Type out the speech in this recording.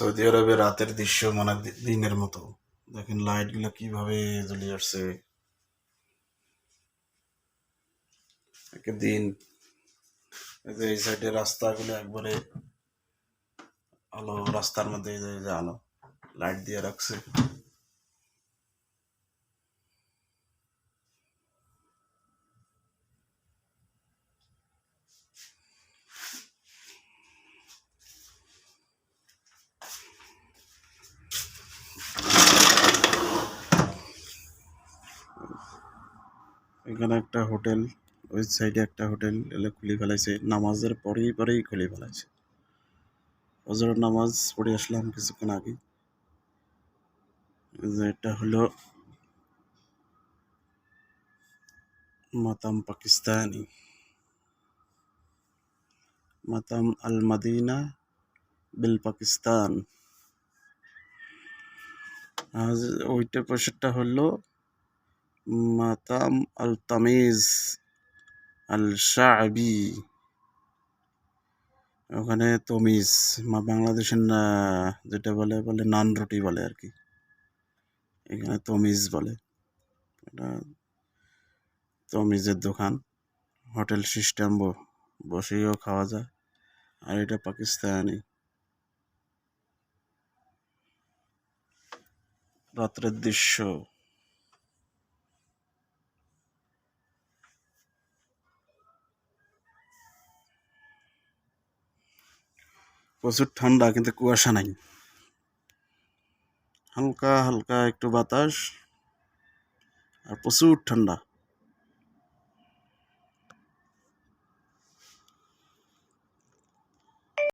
Saudi আরবে রাতের দৃশ্য মানে দিনের মতো। দেখেন লাইট গুলো কিভাবে জ্বলে আসছে। দিন এই যে এই সাইডে রাস্তাগুলো একবারে আলো, রাস্তার মধ্যে এই যে আলো লাইট দিয়ে রাখছে। এখানে একটা হোটেল, ওই সাইডে একটা হোটেল এলে খুলে ফেলাইছে, নামাজের পরেই খুলে ফেলাইছে। ফজরের নামাজ পড়ে আসলাম কিছুক্ষণ আগে। এটা হলো মাতাম পাকিস্তানি, মাতাম আল মদিনা বিল পাকিস্তান। আজ ওইটার পাশেরটা হলো মাতাম আল তামিজ আল শাবি। ওখানে তমিজ বাংলাদেশের যেটা বলে বলে নান রুটি বলে আর কি, এখানে তমিজ বলে। এটা তমিজের দোকান, হোটেল সিস্টেম, বসেও খাওয়া যায়। আর এটা পাকিস্তানি। রাত্রের দৃশ্য, প্রচুর ঠান্ডা কিন্তু কুয়াশা নাই, হালকা হালকা একটু বাতাস আর প্রচুর ঠান্ডা।